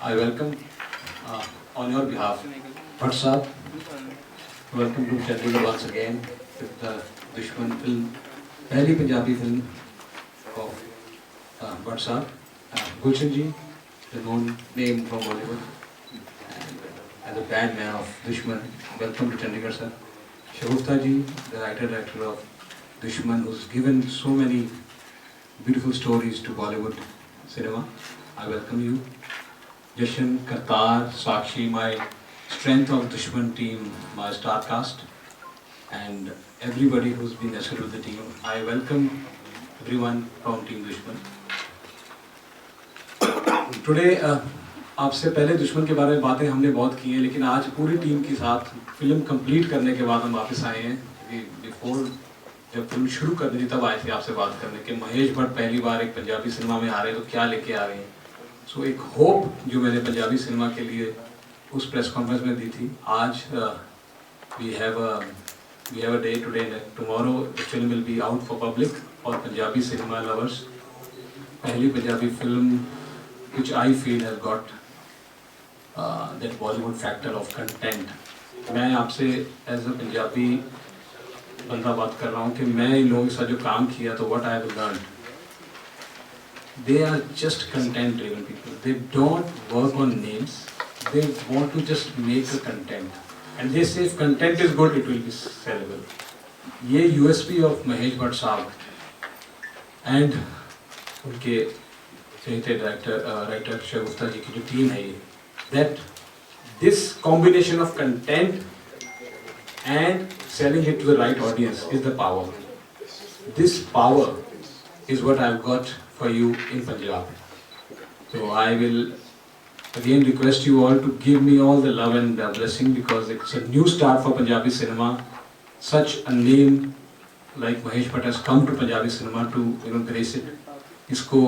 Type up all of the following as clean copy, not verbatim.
I welcome on your behalf Bhatt Saab. Welcome to Chandigarh once again with the Dushman film, पहली Punjabi film of Bhatt Saab. Gulshan ji, the known name from Bollywood, and as a bad man of Dushman, welcome to Chandigarh, sir. Shagufta ji, the writer-director of Dushman, who's given so many beautiful stories to Bollywood cinema. I welcome you. Jashan, Kartar, Sakshi, my strength of Dushman team, my star cast, and everybody who's been associated with the team. I welcome everyone from Team Dushman. Today, आपसे पहले दुश्मन के बारे में बातें हमने बहुत की हैं, लेकिन आज पूरी टीम के साथ फिल्म कंप्लीट करने के बाद हम वापस आए हैं. बिफोर जब फिल्म शुरू करनी थी तब आए थे आपसे बात करने के महेश भट्ट पहली बार एक पंजाबी सिनेमा में आ रहे हैं तो क्या लेके आ रहे हैं. सो एक होप जो मैंने पंजाबी सिनेमा के लिए उस प्रेस कॉन्फ्रेंस में दी थी, आज we have a day today, tomorrow the film will be out for public और पंजाबी सिनेमा लवर्स. पहली Punjabi film which I feel has got that Bollywood factor of content. मैं आपसे एज अ पंजाबी बंदा बात कर रहा हूँ कि मैं इन लोगों के साथ जो काम किया तो what I have learned, they are just content driven people. They don't work on names. They want to just make a content. And they say if content is good, it will be sellable. ये USP of Mahesh Bhatt साहब and उनके writer शगुफ्ता जी की जो team है ये, that this combination of content and selling it to the right audience is the power. This power is what I've got for you in Punjab. So I will again request you all to give me all the love and blessing, because it's a new start for Punjabi cinema. Such a name like Mahesh Bhatt has come to Punjabi cinema to grace it. इसको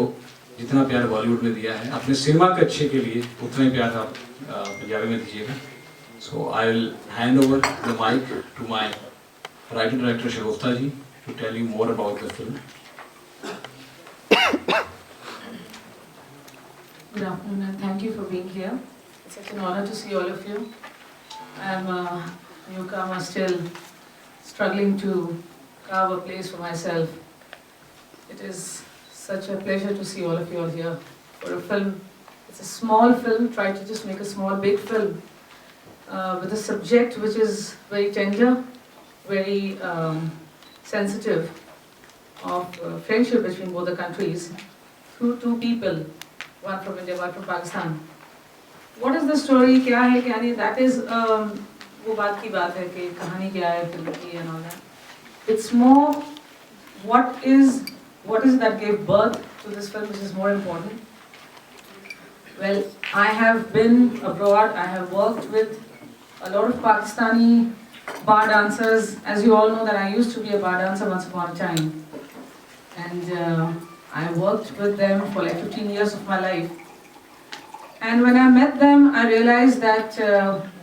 जितना प्यार बॉलीवुड में दिया है अपने cinema के अच्छे के लिए, उतना ही प्यार आप पंजाबी में दीजिएगा. So I will hand over the mic to my writer director Shagufta ji to tell you more about the film. Good afternoon and thank you for being here. It's such an honor to see all of you. I'm a newcomer, still struggling to carve a place for myself. It is such a pleasure to see all of you all here for a film. It's a small film, try to just make a small big film with a subject which is very tender, very sensitive, of friendship between both the countries through two people, one from India, one from Pakistan. What is the story, क्या है क्या नहीं, that is वो बात की बात है कि कहानी क्या है फिल्म की and all that. It's more what is it that gave birth to this film, which is more important. Well, I have been abroad, I have worked with a lot of Pakistani bar dancers. As you all know that I used to be a bar dancer once upon a time. And I worked with them for like 15 years of my life. And when I met them, I realized that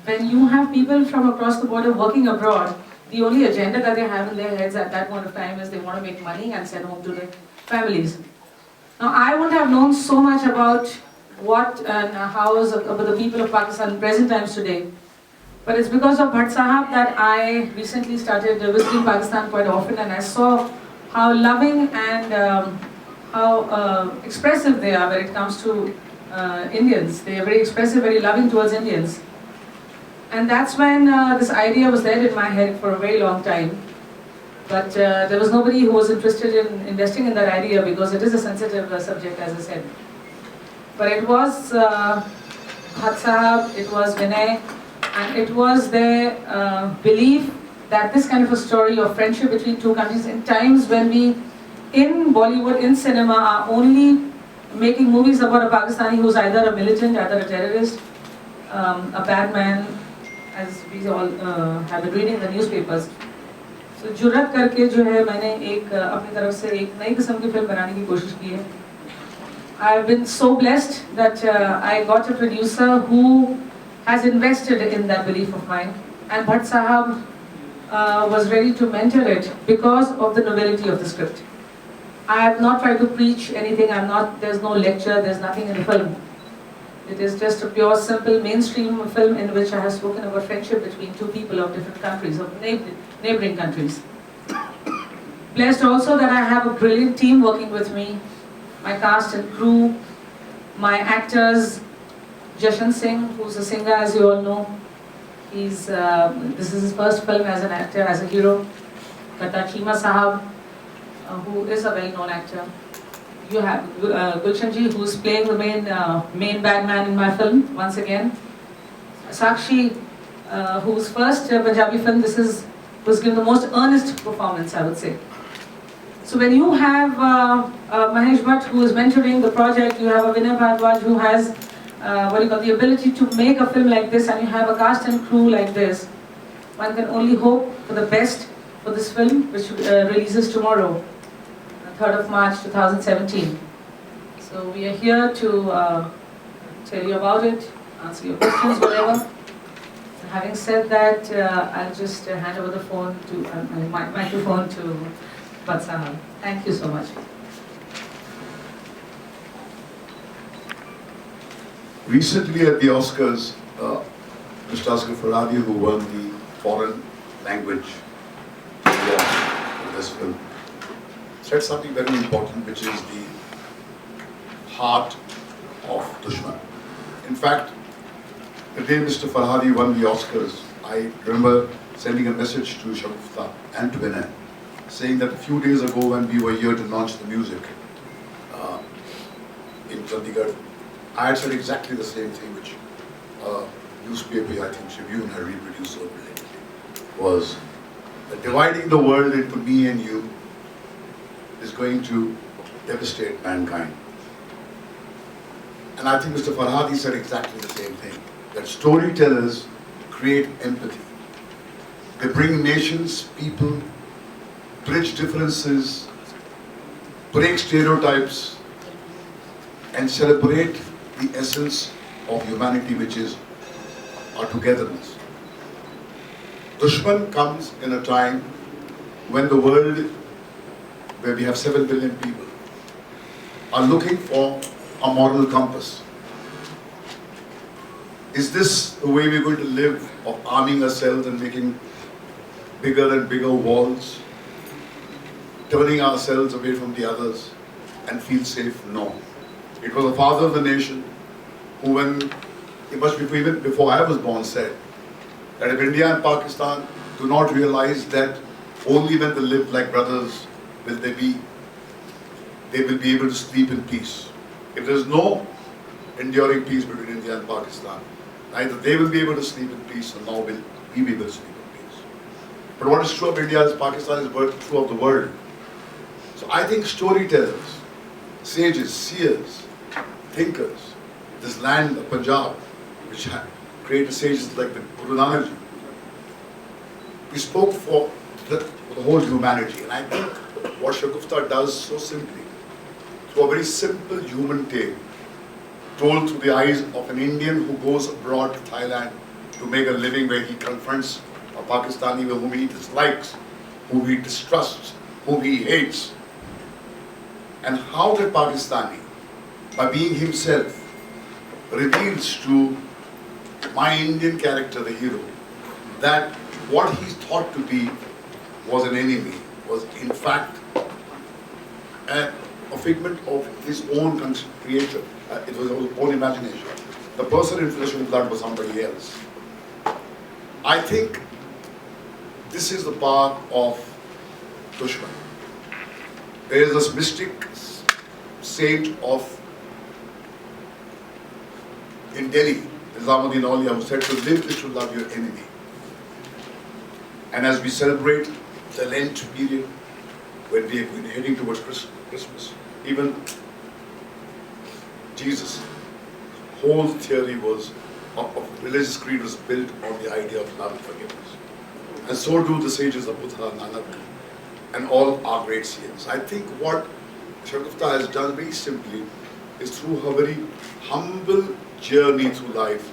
when you have people from across the border working abroad, the only agenda that they have in their heads at that point of time is they want to make money and send home to their families. Now, I wouldn't have known so much about what and how is about the people of Pakistan in present times today. But it's because of Bhatt Sahab that I recently started visiting Pakistan quite often, and I saw how loving and how expressive they are when it comes to Indians. They are very expressive, very loving towards Indians. And that's when this idea was there in my head for a very long time. But there was nobody who was interested in investing in that idea because it is a sensitive subject, as I said. But it was Bhatt Sahab, it was Vinay, and it was their belief that this kind of a story of friendship between two countries in times when we, in Bollywood, in cinema, are only making movies about a Pakistani who's either a militant, either a terrorist, a bad man, as we all have been reading in the newspapers. So जुर्रत करके जो है मैंने एक अपनी तरफ से एक नई किस्म की फिल्म बनाने की कोशिश की है. I've been so blessed that I got a producer who has invested in that belief of mine, and Bhatt Sahab was ready to mentor it because of the novelty of the script. I have not tried to preach anything. There's no lecture. There's nothing in the film. It is just a pure, simple, mainstream film in which I have spoken about friendship between two people of different countries, of neighboring countries. Blessed also that I have a brilliant team working with me, my cast and crew, my actors, Jashan Singh, who's a singer as you all know. This is his first film as an actor, as a hero. Kata Chima Sahab, who is a well-known actor. You have Gulshan Ji, who's playing the main bad man in my film once again. Sakshi, whose first Punjabi film was given the most earnest performance, I would say. So when you have Mahesh Bhatt, who is mentoring the project, you have a Vinay Bhardwaj who has the ability to make a film like this, and you have a cast and crew like this, one can only hope for the best for this film, which releases tomorrow, 3rd of March 2017. So we are here to tell you about it, answer your questions, whatever. Having said that, I'll just hand over the phone to microphone to Bhatt Sahab. Thank you so much. Recently at the Oscars, Mr. Asghar Farhadi, who won the foreign language award for this film, said something very important, which is the heart of Dushman. In fact, the day Mr. Farhadi won the Oscars, I remember sending a message to Shagufta and to Vinay, saying that a few days ago when we were here to launch the music in Chandigarh, I had said exactly the same thing, which newspaper, I think Tribune had reproduced so brilliantly, was that dividing the world into me and you is going to devastate mankind. And I think Mr. Farhadi said exactly the same thing, that storytellers create empathy. They bring nations, people, bridge differences, break stereotypes, and celebrate the essence of humanity, which is our togetherness. Dushman comes in a time when the world, where we have 7 billion people, are looking for a moral compass. Is this the way we're going to live, of arming ourselves and making bigger and bigger walls, turning ourselves away from the others and feel safe? No. It was the father of the nation who, even before I was born, said that if India and Pakistan do not realize that only when they live like brothers will they will be able to sleep in peace. If there is no enduring peace between India and Pakistan, neither they will be able to sleep in peace, and nor will we be able to sleep in peace. But what is true of India is Pakistan is true of the world. So I think storytellers, sages, seers, thinkers, this land of Punjab, which created sages like the Guru Nanak Ji, we spoke for the whole humanity. And I think what Shagufta does so simply, through a very simple human tale, told through the eyes of an Indian who goes abroad to Thailand to make a living, where he confronts a Pakistani whom he dislikes, whom he distrusts, whom he hates. And how that Pakistani, by being himself, reveals to my Indian character, the hero, that what he's thought to be was an enemy, was in fact a figment of his own creation. It was his own imagination. The person in flesh and blood was somebody else. I think this is the power of Dushman. There is this mystic saint in Delhi, Nizamuddin Auliya, who said to live is to love your enemy. And as we celebrate the Lent period, when we are heading towards Christmas, even Jesus' whole theory of religious creed was built on the idea of love and forgiveness. And so do the sages of Buddha, Nanak, and all our great saints. I think what Shagufta has done very simply is through her very humble journey through life.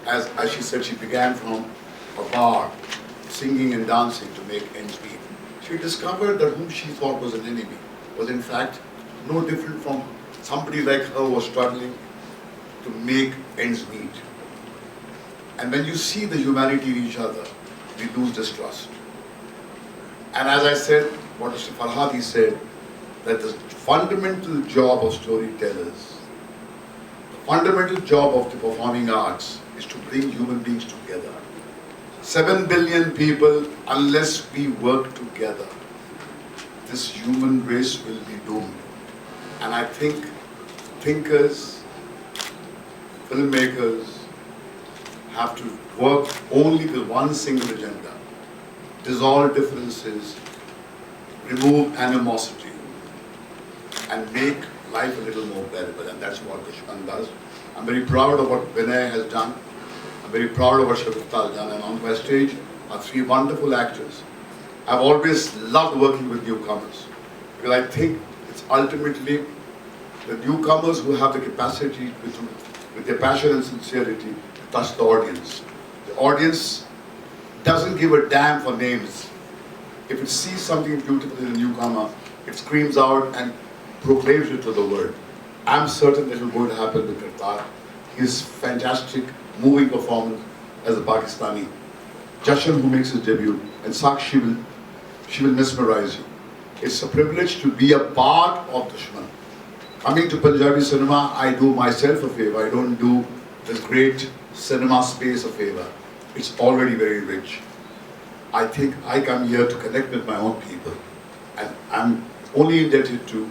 As she said, she began from a bar, singing and dancing to make ends meet. She discovered that whom she thought was an enemy was in fact no different from somebody like her who was struggling to make ends meet. And when you see the humanity in each other, we lose distrust. And as I said, what Mr. Farhadi said, that the fundamental job of storytellers, the fundamental job of the performing arts is to bring human beings together. 7 billion people, unless we work together, this human race will be doomed. And I think thinkers, filmmakers have to work only with one single agenda: dissolve differences, remove animosity, and make life a little more bearable. And that's what Dushman does. I'm very proud of what Vinay has done. I'm very proud of what Shabifta has done. And on my stage are 3 wonderful actors. I've always loved working with newcomers, because I think it's ultimately the newcomers who have the capacity with their passion and sincerity to touch the audience. The audience doesn't give a damn for names. If it sees something beautiful in a newcomer, it screams out and proclaims it to the world. I'm certain that it will going to happen with Kartar. His fantastic, moving performance as a Pakistani. Jashan, who makes his debut, and Sakshi she will mesmerize you. It's a privilege to be a part of Dushman. Coming to Punjabi cinema, I do myself a favor. I don't do this great cinema space a favor. It's already very rich. I think I come here to connect with my own people. And I'm only indebted to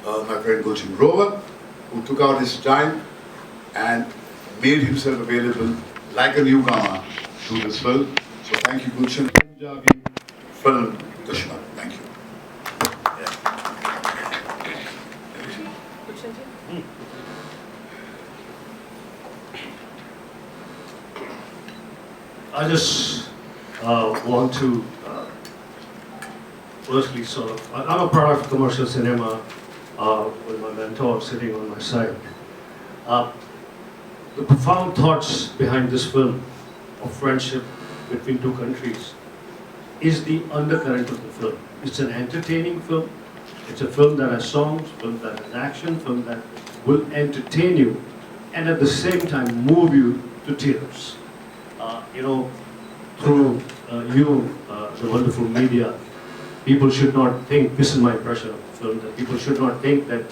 my friend Gulshan Grover, who took out his time and made himself available like a newcomer to this film. So thank you, Gulshan. Punjabi film Dushman. Thank you. I just want to firstly sort of, I'm a product of commercial cinema with my mentor sitting on my side. The profound thoughts behind this film of friendship between 2 countries is the undercurrent of the film. It's an entertaining film. It's a film that has songs, film that has action, film that will entertain you and at the same time move you to tears. Through the wonderful media, people should not think, this is my impression of the film, that people should not think that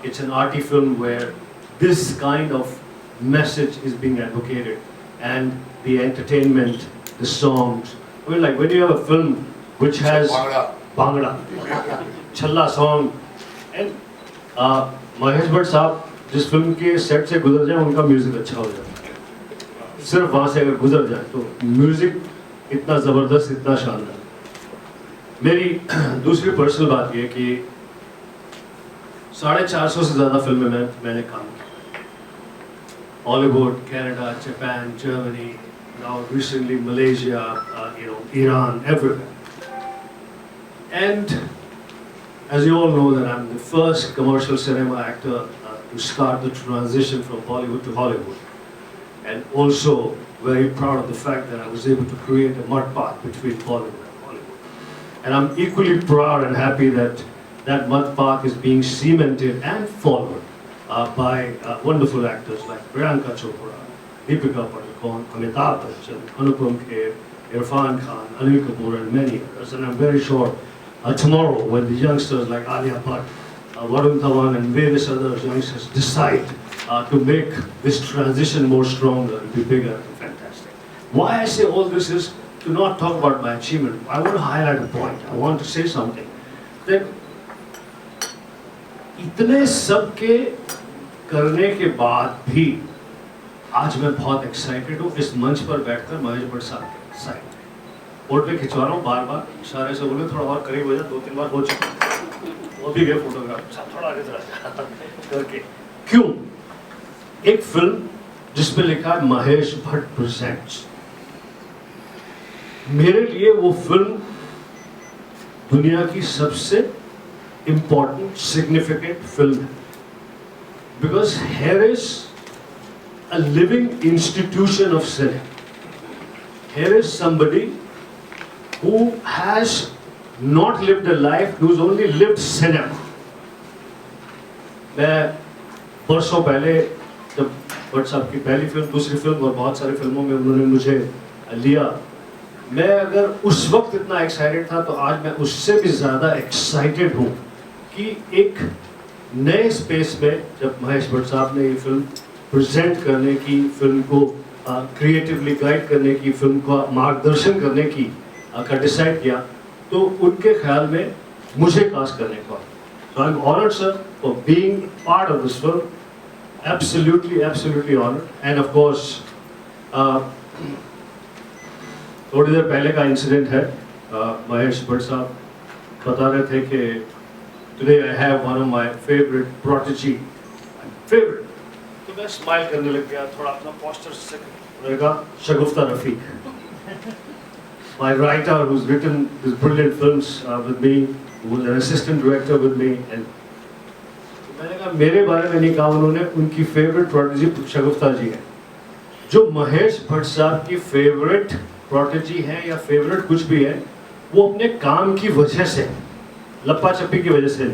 it's an arty film where this kind of message is being advocated and the entertainment, the songs. I mean, like when you have a film which has Bhangra, Challa song, and Mahesh Bhatt साहब जिस film के set से गुजर जाए उनका music अच्छा हो जाए, सिर्फ वहाँ से अगर गुजर जाए तो म्यूजिक इतना ज़बरदस्त, इतना शानदार। मेरी दूसरी पर्सनल बात ये कि 450 से ज़्यादा फिल्में मैंने काम किया, Hollywood, Canada, Japan, Germany, now recently Malaysia, Iran, everywhere. And as you all know that I'm the first commercial cinema actor to start the transition from Bollywood to Hollywood. And also very proud of the fact that I was able to create a mud path between Bollywood and Hollywood. And I'm equally proud and happy that that mud path is being cemented and followed by wonderful actors like Priyanka Chopra, Deepika Padukone, Amitabh Bachchan, Anupam Kher, Irfan Khan, Anil Kapoor, and many others. And I'm very sure tomorrow, when the youngsters like Alia Bhatt, Varun Dhawan, and various other youngsters decide to make this transition more stronger and be bigger and fantastic. Why I say all this is to not talk about my achievement. I want to highlight a point. I want to say something. That इतने सब के करने के बाद भी आज मैं बहुत एक्साइटेड हूँ इस मंच पर बैठकर महेश भट्ट साहब के साइड फोटो पे खिंचवा रहा हूँ, बार बार इशारे से बोले थोड़ा और करीब हो जाए, 2-3 बार हो चुका, वो भी गए फोटोग्राफ साहब थोड़ा आगे चला करके। क्यों? एक फिल्म जिसमें लिखा है महेश भट्ट प्रेजेंट्स, मेरे लिए वो फिल्म दुनिया की सबसे important, significant film, because here is a living institution of cinema. Here is somebody who has not lived a life, who's only lived cinema. मैं बरसों पहले जब भट्ट साहब की पहली फिल्म, दूसरी फिल्म और बहुत सारी फिल्मों में उन्होंने मुझे लिया, मैं अगर उस वक्त इतना एक्साइटेड था तो आज मैं उससे भी ज़्यादा एक्साइटेड हूँ कि एक नए स्पेस में जब महेश भट्ट साहब ने ये फिल्म प्रेजेंट करने की, फिल्म को क्रिएटिवली गाइड करने की, फिल्म का मार्गदर्शन करने की का डिसाइड किया, तो उनके ख्याल में मुझे कास्ट करने का। So I'm honored, sir, for being part of this film. Absolutely, absolutely honored. And of course, थोड़ी देर पहले का इंसिडेंट है, महेश भट्ट साहब बता रहे थे कि today I have one of my favorite prodigy, favorite. तो मैं स्माइल करने लग गया, थोड़ा अपना पोस्टर से रहेगा, शगुफ्ता Rafiq, my writer who's written these brilliant films with me, who was an assistant director with me, and मैंने कहा मेरे बारे में नहीं कहा उन्होंने, उनकी फेवरेट प्रोटेजी शगुफ्ता जी है। जो महेश भट्ट साहब की फेवरेट प्रोटेजी है या फेवरेट कुछ भी है, वो अपने काम की वजह से, लप्पा चप्पी की वजह से,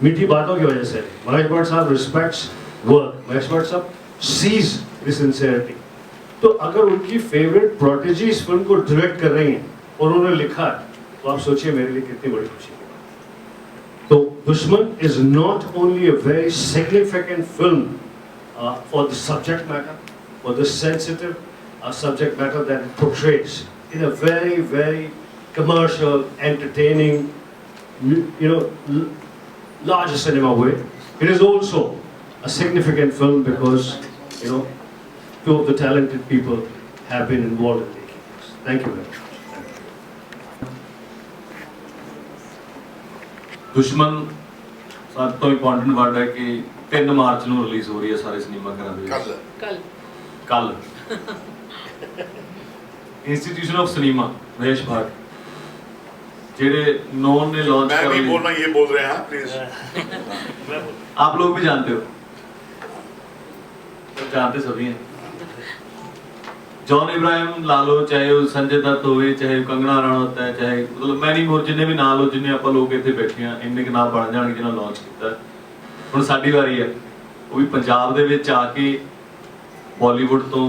मीठी बातों की वजह से। महेश भट्ट साहब रिस्पेक्ट्स वर्क, महेश भट्ट साहब सीज द सिंसियरिटी। तो अगर उनकी फेवरेट प्रोटेजी इस फिल्म को डायरेक्ट कर रही हैं और उन्होंने लिखा है, तो आप सोचिए मेरे लिए कितनी बड़ी खुशी है। तो दुश्मन is not only a very significant film for the subject matter, for the sensitive subject matter that it portrays in a very, very commercial, entertaining, larger cinema way. It is also a significant film because, two of the talented people have been involved in making this. Thank you very much. दुश्मन सब तो important word है कि 3 मार्च ਨੂੰ release ਹੋ ਰਹੀ ਹੈ ਸਾਰੇ ਸਿਨੇਮਾ ਘਰਾਂ ਦੇ ਵਿੱਚ। ਕੱਲ institution of cinema Mahesh Bhatt जेडे नॉन ने लॉन्च कर मैं भी बोलना ये बोल रहे हैं प्लीज। आप लोग भी जानते हो, जानते सभी हैं। जॉन इब्राहिम ला लो, चाहे वो संजय दत्त होवे, चाहे कंगना रनौत है, चाहे मतलब मैनी मोर जिन्ने भी ना लो, जिन्ने आप लोग इतने बैठे हैं, इन्ने के नाम बन जाएंगे जिन्होंने लॉन्च किया। हुण साडी वारी है, वो भी पंजाब दे विच आके बॉलीवुड तो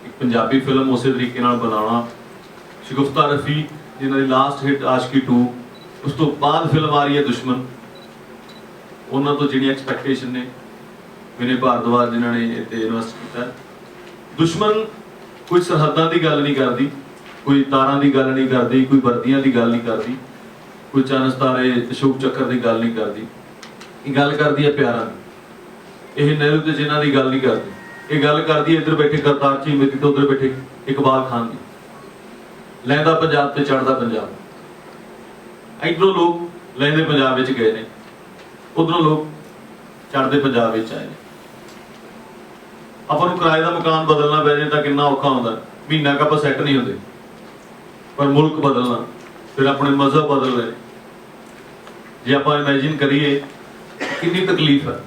एक पंजाबी फिल्म उस तरीके नाल बनाना। शगुफ्ता रफीक जिन्हां दी लास्ट हिट आशिकी 2, उस तो बाद फिल्म आ रही है दुश्मन। उन्हां तो जिहड़ियां एक्सपैक्टेशन ने, विनय भारद्वाज जिन्होंने इत्थे इन्वेस्ट किया। दुश्मन कोई सरहदां की गल नहीं करती, कोई तारां की गल नहीं करती, कोई वर्दियां की गल नहीं करती, कोई चंद सितारे अशोक चक्कर की गल नहीं करती, ये गल करती है प्यारां की। यह नेहरू ते जिन्हां की गल नहीं करती, ये गल करती है इधर बैठे करतार झीमत की, तो उधर बैठे इकबाल खान की। लैंदा पंजाब ते चढ़दा पंजाब। इधरों लोग लैंदे पंजाब विच गए ने, उधरों लोग चढ़दे पंजाब विच आए ने। ਆਪਾਂ ਨੂੰ ਕਿਰਾਏ ਦਾ ਮਕਾਨ ਬਦਲਣਾ ਪੈ ਜਾਏ ਤਾਂ ਕਿੰਨਾ ਔਖਾ ਹੁੰਦਾ, ਮਹੀਨਾ ਕ ਆਪਾਂ ਸੈੱਟ ਨਹੀਂ ਹੁੰਦੇ। ਪਰ ਮੁਲਕ ਬਦਲਣਾ, ਫਿਰ ਆਪਣੇ ਮਜ਼ਹਬ ਬਦਲ ਰਹੇ, ਜੇ ਆਪਾਂ ਇਮੇਜਿਨ ਕਰੀਏ ਕਿੰਨੀ ਤਕਲੀਫ ਹੈ।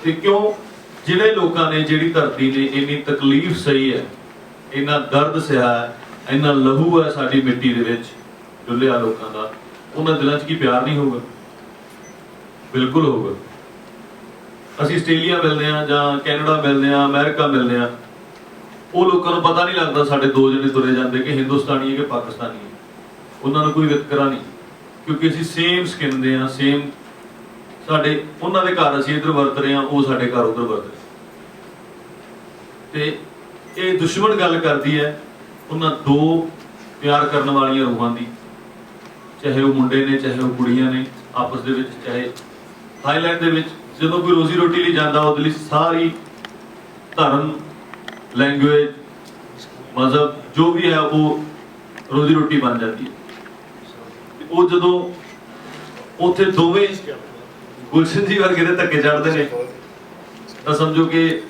ਤੇ ਕਿਉਂ ਜਿਹੜੇ ਲੋਕਾਂ ਨੇ, ਜਿਹੜੀ ਧਰਤੀ ਨੇ ਇੰਨੀ ਤਕਲੀਫ ਸਹੀ ਹੈ, ਇੰਨਾ ਦਰਦ ਸਹਿਆ ਹੈ, ਇੰਨਾ ਲਹੂ ਹੈ ਸਾਡੀ ਮਿੱਟੀ ਦੇ ਵਿੱਚ ਡੁੱਲਿਆ ਲੋਕਾਂ ਦਾ, ਉਹਨਾਂ ਦਿਲਾਂ 'ਚ ਕੀ ਪਿਆਰ ਨਹੀਂ ਹੋਊਗਾ? ਬਿਲਕੁਲ ਹੋਊਗਾ। ਅਸੀਂ ਆਸਟ੍ਰੇਲੀਆ ਮਿਲਦੇ ਹਾਂ ਜਾਂ ਕੈਨੇਡਾ ਮਿਲਦੇ ਹਾਂ, ਅਮਰੀਕਾ ਮਿਲਦੇ ਹਾਂ, ਉਹ ਲੋਕਾਂ ਨੂੰ ਪਤਾ ਨਹੀਂ ਲੱਗਦਾ ਸਾਡੇ 2 ਜਣੇ ਤੁਰੇ ਜਾਂਦੇ ਕਿ ਹਿੰਦੁਸਤਾਨੀ ਹੈ ਕਿ ਪਾਕਿਸਤਾਨੀ ਹੈ। ਉਹਨਾਂ ਨੂੰ ਕੋਈ ਵਿਤਕਰਾ ਨਹੀਂ, ਕਿਉਂਕਿ ਅਸੀਂ ਸੇਮ ਸਕਿਨ ਦੇ ਹਾਂ, ਸੇਮ ਸਾਡੇ ਉਹਨਾਂ ਦੇ ਘਰ ਅਸੀਂ ਇੱਧਰ ਵਰਤ ਰਹੇ ਹਾਂ, ਉਹ ਸਾਡੇ ਘਰ ਉੱਧਰ ਵਰਤ ਰਹੇ। ਤੇ ਇਹ ਦੁਸ਼ਮਣ ਗੱਲ ਕਰਦੀ ਹੈ ਉਹਨਾਂ 2 ਪਿਆਰ ਕਰਨ ਵਾਲੀਆਂ ਰੂਹਾਂ ਦੀ, ਚਾਹੇ ਉਹ ਮੁੰਡੇ ਨੇ ਚਾਹੇ ਉਹ ਕੁੜੀਆਂ ਨੇ ਆਪਸ ਦੇ ਵਿੱਚ। ਚਾਹੇ ਥਾਈਲੈਂਡ ਦੇ ਵਿੱਚ ਜਦੋਂ ਕੋਈ ਰੋਜ਼ੀ ਰੋਟੀ ਲਈ ਜਾਂਦਾ, ਉਹਦੇ ਲਈ ਸਾਰੀ ਧਰਮ, ਲੈਂਗੁਏਜ, ਮਜ਼ਹਬ ਜੋ ਵੀ ਹੈ ਉਹ ਰੋਜ਼ੀ ਰੋਟੀ ਬਣ ਜਾਂਦੀ ਹੈ। ਉਹ ਜਦੋਂ ਉੱਥੇ ਦੋਵੇਂ ਗੁਲਸ਼ਨ ਜੀ ਵਰਗੇ ਦੇ ਧੱਕੇ ਚੜ੍ਹਦੇ ਨੇ ਤਾਂ ਸਮਝੋ ਕਿ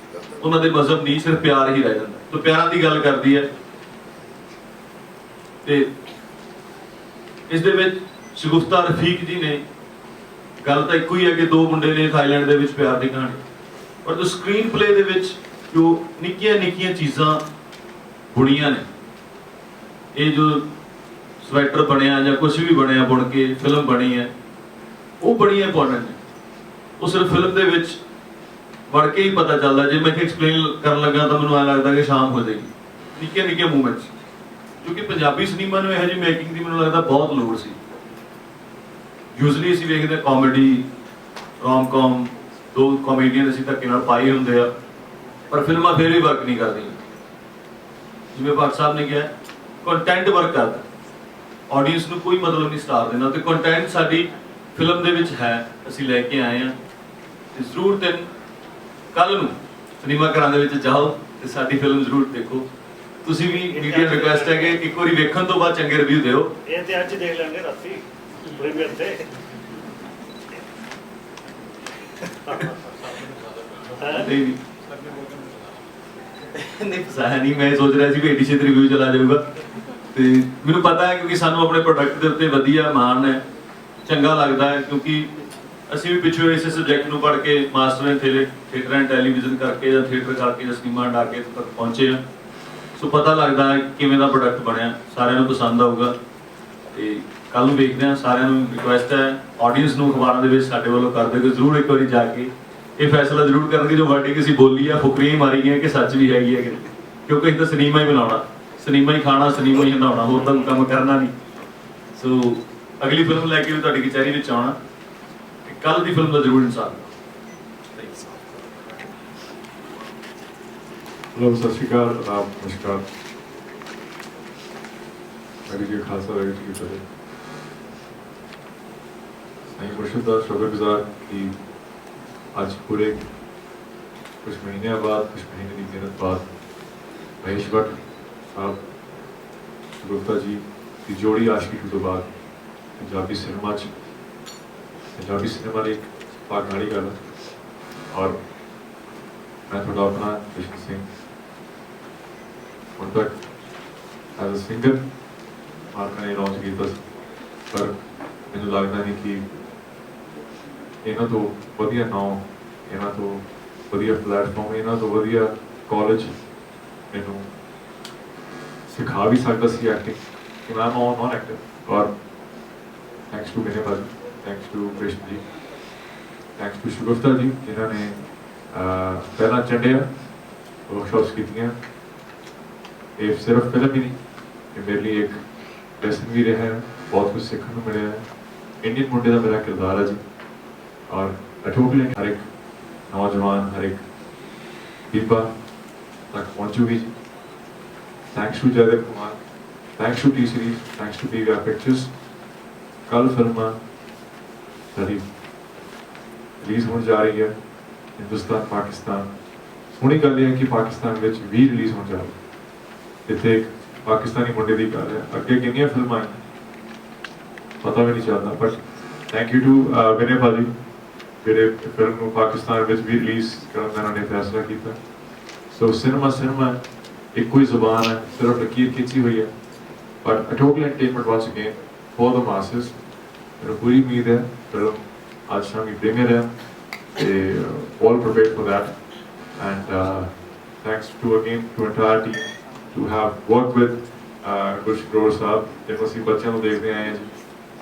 ਉਹਨਾਂ ਦੇ ਮਜ਼ਹਬ ਨਹੀਂ, ਸਿਰਫ ਪਿਆਰ ਹੀ ਰਹਿ ਜਾਂਦਾ। ਤਾਂ ਪਿਆਰਾਂ ਦੀ ਗੱਲ ਕਰਦੀ ਹੈ। ਤੇ ਇਸ ਦੇ ਵਿੱਚ ਸ਼ਗੁਫਤਾ ਰਫੀਕ ਜੀ ਨੇ, ਗੱਲ ਤਾਂ ਇੱਕੋ ਹੀ ਹੈ ਕਿ 2 ਮੁੰਡੇ ਨੇ ਥਾਈਲੈਂਡ ਦੇ ਵਿੱਚ ਪਿਆਰ ਦੀ ਕਹਾਣੀ, ਪਰ ਜੋ ਸਕਰੀਨ ਪਲੇ ਦੇ ਵਿੱਚ ਜੋ ਨਿੱਕੀਆਂ ਨਿੱਕੀਆਂ ਚੀਜ਼ਾਂ ਬੁਣੀਆਂ ਨੇ, ਇਹ ਜੋ ਸਵੈਟਰ ਬਣਿਆ ਜਾਂ ਕੁਝ ਵੀ ਬਣਿਆ ਬੁਣ ਕੇ ਫਿਲਮ ਬਣੀ ਹੈ, ਉਹ ਬੜੀ ਇੰਪੋਰਟੈਂਟ ਹੈ। ਉਹ ਸਿਰਫ ਫਿਲਮ ਦੇ ਵਿੱਚ ਵੜ ਕੇ ਹੀ ਪਤਾ ਚੱਲਦਾ। ਜੇ ਮੈਂ ਐਕਸਪਲੇਨ ਕਰਨ ਲੱਗਾ ਤਾਂ ਮੈਨੂੰ ਐਂ ਲੱਗਦਾ ਕਿ ਸ਼ਾਮ ਹੋ ਜਾਏਗੀ, ਨਿੱਕੇ ਨਿੱਕੇ ਮੂਵਮੈਂਟਸ, ਕਿਉਂਕਿ ਪੰਜਾਬੀ ਸਿਨੇਮਾ ਨੂੰ ਇਹੋ ਜਿਹੀ ਮੇਕਿੰਗ ਦੀ ਮੈਨੂੰ ਲੱਗਦਾ ਬਹੁਤ ਲੋੜ ਸੀ। ਯੂਜ਼ਲੀ ਅਸੀਂ ਵੇਖਦੇ ਕਾਮੇਡੀ, ਰੋਮ-ਕੌਮ, ਦੋ ਕਾਮੇਡੀਅਨ ਅਸੀਂ ਧੱਕੇ ਨਾਲ ਪਾਏ ਹੁੰਦੇ ਆ, ਪਰ ਫਿਲਮਾਂ ਫਿਰ ਵੀ ਵਰਕ ਨਹੀਂ ਕਰਦੀਆਂ। ਜਿਵੇਂ ਭੱਟ ਸਾਹਿਬ ਨੇ ਕਿਹਾ, ਕੰਟੈਂਟ ਵਰਕ ਕਰਦਾ, ਆਡੀਅנס ਨੂੰ ਕੋਈ ਮਤਲਬ ਨਹੀਂ ਸਟਾਰ ਦੇਣਾ, ਤੇ ਕੰਟੈਂਟ ਸਾਡੀ ਫਿਲਮ ਦੇ ਵਿੱਚ ਹੈ, ਅਸੀਂ ਲੈ ਕੇ ਆਏ ਹਾਂ। ਤੇ ਜ਼ਰੂਰ ਕੱਲ ਨੂੰ ਸਿਨੇਮਾ ਘਰਾਂ ਦੇ ਵਿੱਚ ਜਾਓ ਤੇ ਸਾਡੀ ਫਿਲਮ ਜ਼ਰੂਰ ਦੇਖੋ। ਤੁਸੀਂ ਵੀ ਮੀਡੀਆ ਰਿਕੁਐਸਟ ਹੈ ਕਿ ਇੱਕ ਵਾਰੀ ਵੇਖਣ ਤੋਂ ਬਾਅਦ ਚੰਗੇ ਰਿਵਿਊ ਦਿਓ। ਇਹ ਤੇ ਅੱਜ ਦੇਖ ਲੈਣਗੇ ਰਾਤੀ ਪ੍ਰੀਮੀਅਰ ਤੇ। ਨਹੀਂ ਫਸਾਇਆ ਨਹੀਂ, ਮੈਂ ਸੋਚ ਰਿਹਾ ਸੀ ਵੀ ਐਡੀਸ਼ਨ ਤੇ ਰਿਵਿਊ ਚਲਾ ਜਾਊਗਾ। ਤੇ ਮੈਨੂੰ ਪਤਾ ਹੈ ਕਿਉਂਕਿ ਸਾਨੂੰ ਆਪਣੇ ਪ੍ਰੋਡਕਟ ਦੇ ਉੱਤੇ ਵਧੀਆ ਮਾਣ ਹੈ, ਚੰਗਾ ਲੱਗਦਾ ਹੈ, ਕਿਉਂਕਿ ਅਸੀਂ ਵੀ ਪਿੱਛੋਂ ਇਸੇ ਸਬਜੈਕਟ ਨੂੰ ਪੜ੍ਹ ਕੇ master in theatre and television ਕਰਕੇ ਜਾਂ ਥੀਏਟਰ ਕਰਕੇ ਜਾਂ ਸਿਨੇਮਾ ਹਟਾ ਕੇ ਇੱਥੇ ਤੱਕ ਪਹੁੰਚੇ ਹਾਂ। ਸੋ ਪਤਾ ਲੱਗਦਾ ਹੈ ਕਿਵੇਂ ਦਾ ਪ੍ਰੋਡਕਟ ਬਣਿਆ, ਸਾਰਿਆਂ ਨੂੰ ਪਸੰਦ ਆਊਗਾ। ਤੇ ਕੱਲ ਨੂੰ ਵੇਖਦੇ ਹਾਂ। ਸਾਰਿਆਂ ਨੂੰ ਰਿਕੁਐਸਟ ਹੈ, ਆਡੀਅנס ਨੂੰ ਅਖਬਾਰਾਂ ਦੇ ਵਿੱਚ ਸਾਡੇ ਵੱਲੋਂ ਕਰ ਦਿਓ ਕਿ ਜ਼ਰੂਰ ਇੱਕ ਵਾਰੀ ਜਾ ਕੇ ਇਹ ਫੈਸਲਾ ਜ਼ਰੂਰ ਕਰਨਗੇ ਜੋ ਵਰਡਿੰਗ ਅਸੀਂ ਬੋਲੀ ਆ, ਫੁਕਰੀਆਂ ਹੀ ਮਾਰੀ ਗਈਆਂ ਕਿ ਸੱਚ ਵੀ ਹੈਗੀ ਹੈ ਕਿ, ਕਿਉਂਕਿ ਅਸੀਂ ਤਾਂ ਸਿਨੇਮਾ ਹੀ ਬਣਾਉਣਾ, ਸਿਨੇਮਾ ਹੀ ਖਾਣਾ, ਸਿਨੇਮਾ ਹੀ ਹੰਡਾਉਣਾ, ਹੋਰ ਤਾਂ ਕੰਮ ਕਰਨਾ ਨਹੀਂ। ਸੋ ਅਗਲੀ ਫਿਲਮ ਲੈ ਕੇ ਵੀ ਤੁਹਾਡੀ ਕਚਹਿਰੀ ਵਿੱਚ ਆਉਣਾ, ਕੱਲ ਦੀ ਫਿਲਮ ਦਾ ਜ਼ਰੂਰ ਇਨਸਾਨ। हेलो सत श्रीकाल, आदाब, नमस्कार। वाहिगुरू जी खालसा, वाहिगुरू जी की फतेह। साईं मुर्शिद दा शुक्रगुजार कि आज पूरे कुछ महीने बाद, कुछ महीने की मेहनत बाद महेश भट्ट साहब, गुप्ता जी की जोड़ी आशिकी टू तो बाद पंजाबी सिनेमा ने एक भाग नाली गल है। और मैं थोड़ा अपना कृष्ण सिंह ਹੁਣ ਤੱਕ ਐਜ਼ ਅ ਸਿੰਗਰ ਮਾਰਕਾ ਨੇ ਲਾਂਚ ਕੀਤਾ ਸੀ, ਪਰ ਮੈਨੂੰ ਲੱਗਦਾ ਨਹੀਂ ਕਿ ਇਹਨਾਂ ਤੋਂ ਵਧੀਆ ਨਾਮ, ਇਹਨਾਂ ਤੋਂ ਵਧੀਆ ਪਲੇਟਫਾਰਮ, ਇਹਨਾਂ ਤੋਂ ਵਧੀਆ ਕਾਲਜ ਮੈਨੂੰ ਸਿਖਾ ਵੀ ਸਕਦਾ ਸੀ ਐਕਟਿੰਗ, ਕਿ ਮੈਂ ਨॉन एक्टर। और थैंक्स टू विनय भाजी, thanks to Krishna ji, thanks to Shagufta ji जिन्होंने पहला चंडिया वर्कशॉप्स की। ये सिर्फ फिल्म ही नहीं, ये मेरे लिए एक लेसन भी रहा है, बहुत कुछ सीखने को मिला है। इंडियन मुंडे का मेरा किरदार है जी, और अठोकले हर एक नौजवान, हर एक बीबा तक पहुँचूगी जी। Thanks to Jaidev Kumar, thanks to T Series, thanks to PVR pictures. कल फिल्म सारी रिलीज होने जा रही है, हिंदुस्तान पाकिस्तान। सोहनी गल है कि पाकिस्तान में भी रिलीज होने जा रही है, इतने एक पाकिस्तानी मुंडे की गल है। अगे कितनी फिल्म आई पता भी नहीं चलता, but thank you to Vinay भाजी जेडे फिल्म को पाकिस्तान में भी रिलीज करने का उन्होंने फैसला किया। सो सिनेमा एक ही जुबान है, सिर्फ लकीर खिंची हुई है, बट अटोकल entertainment once again for the masses. मेरे पूरी उम्मीद है फिल्म आज शाम की प्रीमियर है, all prepared for that, and thanks to again to entire team to have worked with Gulshan Grover साहब, जिनको ਅਸੀਂ ਬੱਚਿਆਂ ਨੂੰ ਦੇਖਦੇ ਆਏ ਹਾਂ ਜੀ,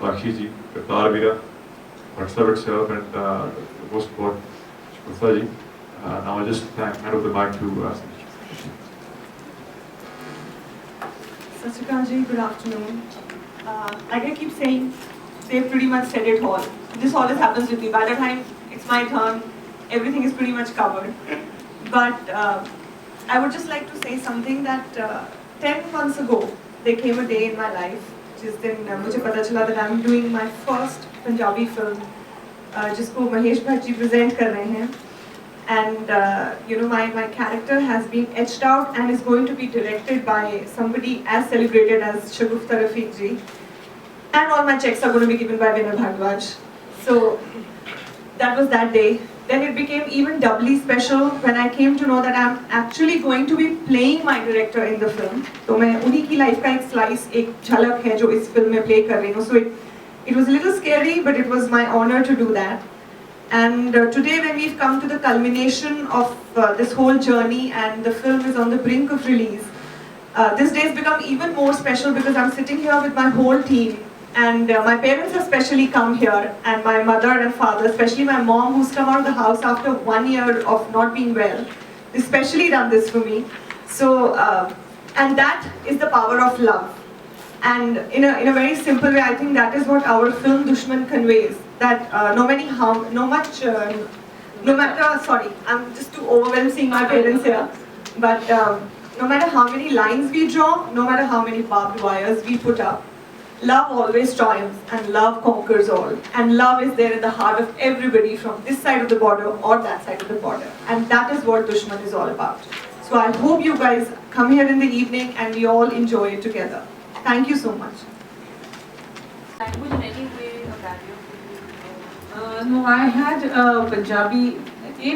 ਸਾਖੀ ਜੀ, ਕਰਤਾਰ ਵੀਰਾ, WhatsApp itself, and most important Shukufta ji. Now I just hand over the mic to Sat Shri Akal ji, good afternoon. Like I keep saying, they've pretty much said it all. This always happens with me. By the time it's my turn, everything is pretty much covered. But I would just like to say something that 10 months ago, there came a day in my life, जिस दिन मुझे पता चला that I'm doing my first Punjabi film, जिसको Mahesh Bhatt ji present कर रहे हैं, and you know my character has been etched out and is going to be directed by somebody as celebrated as Shagufta Rafiq ji, and all my checks are going to be given by Vinay Bhardwaj. So that was that day. Then it became even doubly special when I came to know that I'm actually going to be playing my director in the film. तो मैं उन्हीं की life का एक slice, एक झलक है जो इस फिल्म में प्ले कर रही हूँ. So it was a little scary, but it was my honor to do that. And today when we've come to the culmination of this whole journey and the film is on the brink of release, this day has become even more special because I'm sitting here with my whole team. And my parents have specially come here, and my mother and father, especially my mom, who's come out of the house after 1 year of not being well, they specially done this for me. So, and that is the power of love. And in a very simple way, I think that is what our film Dushman conveys. That no matter, sorry, I'm just too overwhelmed seeing my parents here. But no matter how many lines we draw, no matter how many barbed wires we put up, love always triumphs and love conquers all. And love is there in the heart of everybody from this side of the border or that side of the border. And that is what Dushman is all about. So I hope you guys come here in the evening and we all enjoy it together. Thank you so much. Language in any way a barrier? No, I had Punjabi.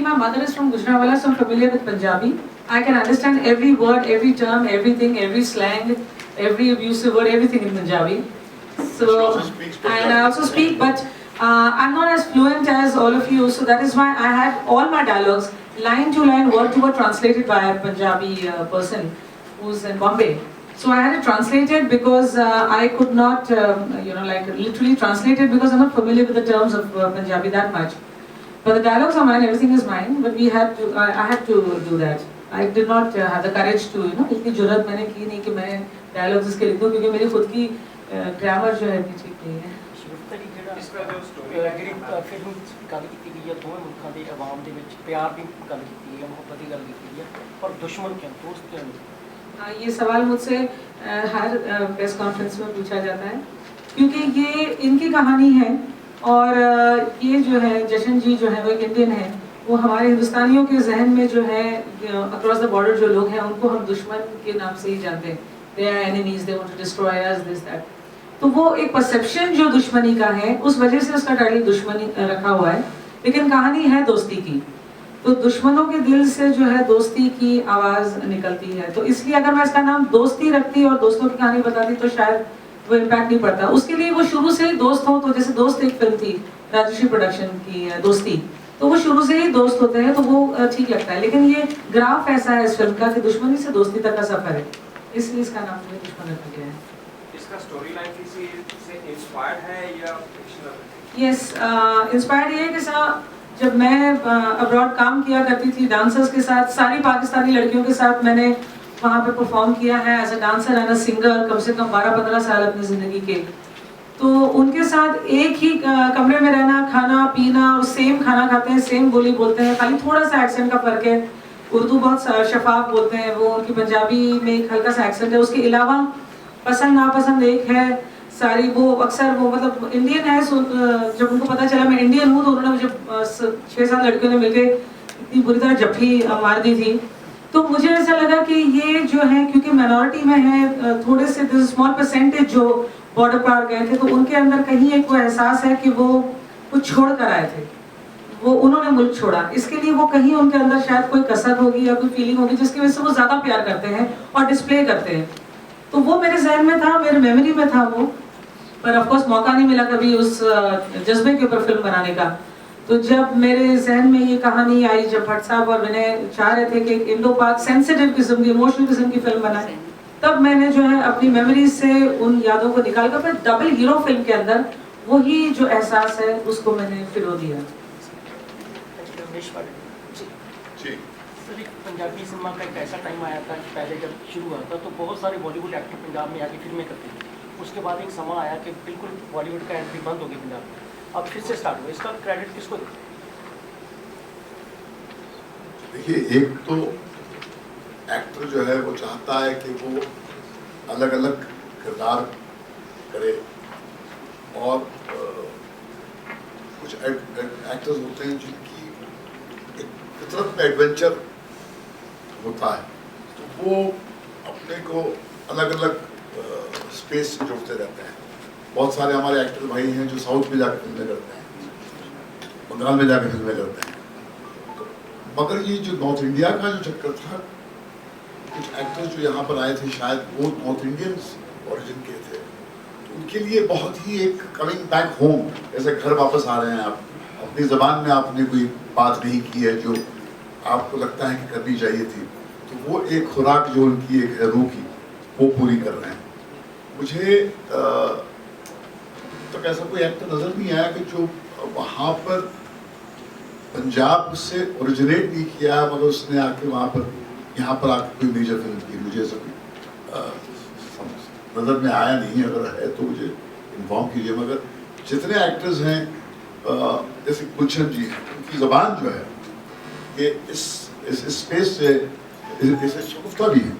My mother is from Gujranwala, so I'm familiar with Punjabi. I can understand every word, every term, everything, every slang, every abusive word, everything in Punjabi. So, She also speaks Punjabi. and I also speak, but I'm not as fluent as all of you. So that is why I had all my dialogues, line to line, word to word, translated by a Punjabi person who's in Bombay. So I had it translated because I could not, like literally translate it because I'm not familiar with the terms of Punjabi that much. But the dialogues are mine, everything is mine. But we had to, I had to do that. I did not have the courage to, इतनी जुर्रत मैंने की नहीं कि मैं dialogues इसके लिख दूँ क्योंकि मेरी खुद की grammar जो है इतनी ठीक नहीं है। ਜਿਹੜੀ ਫਿਲਮ ਗੱਲ ਕੀਤੀ ਗਈ ਹੈ ਦੋਵੇਂ ਮੁਲਕਾਂ ਦੇ ਆਵਾਮ ਦੇ ਵਿੱਚ ਪਿਆਰ ਦੀ ਗੱਲ ਕੀਤੀ ਹੈ, ਮੁਹੱਬਤ ਦੀ ਗੱਲ ਕੀਤੀ ਹੈ, ਪਰ ਦੁਸ਼ਮਣ ਕਿਉਂ, ਦੋਸਤ ਕਿਉਂ नहीं? ये सवाल मुझसे हर प्रेस कॉन्फ्रेंस में पूछा जाता है क्योंकि ये इनकी कहानी है और ये जो है जशन जी जो है वो एक इंडियन है, वो हमारे हिंदुस्तानियों के जहन में जो है अक्रॉस द बॉर्डर जो लोग हैं उनको हम दुश्मन के नाम से ही जानते हैं, they are enemies, they want to destroy us, this that. तो वो एक परसेप्शन जो दुश्मनी का है उस वजह से उसका टाइटल दुश्मनी रखा हुआ है, लेकिन कहानी है दोस्ती की। तो दुश्मनों के दिल से जो है दोस्ती की आवाज़ निकलती है, तो इसलिए अगर मैं इसका नाम दोस्ती रखती और दोस्तों की कहानी बताती तो शायद वो इम्पैक्ट नहीं पड़ता। उसके लिए वो शुरू से ही दोस्त हो, तो जैसे दोस्त एक फिल्म थी राजश्री प्रोडक्शन की दोस्ती, तो वो शुरू से ही दोस्त होते हैं तो वो ठीक लगता है। लेकिन ये ग्राफ ऐसा है इस फिल्म का कि दुश्मनी से दोस्ती तक का सफर है, इसलिए इसका नाम मुझे दुश्मन रखा गया है। इसका स्टोरी लाइन किसी से इंस्पायर्ड है या फिक्शनल? यस, इंस्पायर्ड ये है कि जब मैं अब्रॉड काम किया करती थी डांसर्स के साथ, सारी पाकिस्तानी लड़कियों के साथ मैंने वहाँ पे परफॉर्म किया है as a dancer and a singer, कम से कम 12-15 साल अपनी ज़िंदगी के। तो उनके साथ एक ही कमरे में रहना, खाना पीना, और सेम खाना खाते हैं, सेम बोली बोलते हैं, खाली थोड़ा सा एक्सेंट का फ़र्क है। उर्दू बहुत शफाफ बोलते हैं वो, उनकी पंजाबी में एक हल्का सा एक्सेंट है। उसके अलावा पसंद नापसंद एक है सारी, वो अक्सर वो मतलब इंडियन है। जब उनको पता चला मैं इंडियन हूँ तो उन्होंने मुझे 6-7 लड़कियों ने मिलकर इतनी बुरी तरह जफ्फी मार दी थी। तो मुझे ऐसा लगा कि ये जो है क्योंकि माइनॉरिटी में है, थोड़े से स्मॉल परसेंटेज जो बॉर्डर पार गए थे, तो उनके अंदर कहीं एक वो एहसास है कि वो कुछ छोड़ कर आए थे, वो उन्होंने मुल्क छोड़ा, इसके लिए वो कहीं उनके अंदर शायद कोई कसर होगी या कोई फीलिंग होगी जिसकी वजह से वो ज़्यादा प्यार करते हैं और डिस्प्ले करते हैं। तो वो मेरे जहन में था, मेरे मेमोरी में था वो, पर ऑफकोर्स मौका नहीं मिला कभी उस जज्बे के ऊपर फिल्म बनाने का। तो जब मेरे जहन में ये कहानी आई, जब भट्ट साहब और विनय चाह रहे थे कि इंडो पाक सेंसिटिव किस्म की, इमोशनल किस्म की फिल्म बनाए, तब मैंने जो है अपनी मेमोरी से उन यादों को निकाल कर फिर डबल हीरो फिल्म के अंदर वही जो एहसास है उसको मैंने फिरो दिया। जी। सर, एक पंजाबी सिनेमा का एक ऐसा टाइम आया था कि पहले जब शुरू हुआ था तो बहुत सारे बॉलीवुड एक्टर पंजाब में आके फिल्में करते थे। उसके बाद एक समय आया कि बिल्कुल बॉलीवुड का एंट्री बंद हो गई पंजाब में, अब फिर से स्टार्ट हुआ। इसका क्रेडिट किसको दें? देखिए, एक तो एक्टर जो है वो चाहता है कि वो अलग अलग किरदार करे, और कुछ एक्टर्स होते हैं जिनकी एक फितरत में एडवेंचर होता है, तो वो अपने को अलग अलग स्पेस से जोड़ते रहते हैं। बहुत सारे हमारे एक्टर भाई हैं जो साउथ में जाकर फिल्में करते हैं, बंगाल में जाकर फिल्में करते हैं, तो मगर ये जो नॉर्थ इंडिया का जो चक्कर था, कुछ एक्टर्स जो यहाँ पर आए थे शायद वो नॉर्थ इंडियंस ओरिजिन के थे, तो उनके लिए बहुत ही एक कमिंग बैक होम, जैसे घर वापस आ रहे हैं आप, अपनी ज़बान में आपने कोई बात नहीं की है जो आपको लगता है कि करनी चाहिए थी, तो वो एक खुराक जो उनकी एक है रूह की, वो पूरी कर रहे हैं। मुझे तक ऐसा कोई एक्टर नजर नहीं आया कि जो वहाँ पर पंजाब से ओरिजिनेट नहीं किया मगर उसने आके वहाँ पर यहाँ पर आके कोई मेजर फिल्म की। मुझे ऐसा कोई नजर में आया नहीं है, अगर है तो मुझे इन्फॉर्म कीजिए। मगर जितने एक्टर्स हैं जैसे गुलशन जी हैं, उनकी ज़बान जो है कि इस स्पेस से इसे शगुफ्ता भी है।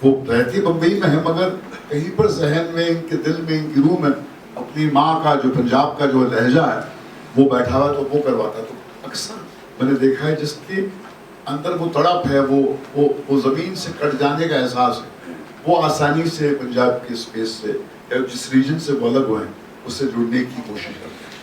वो रहती बम्बई में है मगर कहीं पर जहन में, इनके दिल में, इनकी रूह में अपनी माँ का जो पंजाब का जो लहजा है वो बैठा हुआ, तो वो करवाता। तो अक्सर मैंने देखा है जिसके अंदर वो तड़प है, वो ज़मीन से कट जाने का एहसास है, वो आसानी से पंजाब के स्पेस से या जिस रीजन से वो अलग हुए हैं उससे जुड़ने की कोशिश करते हैं।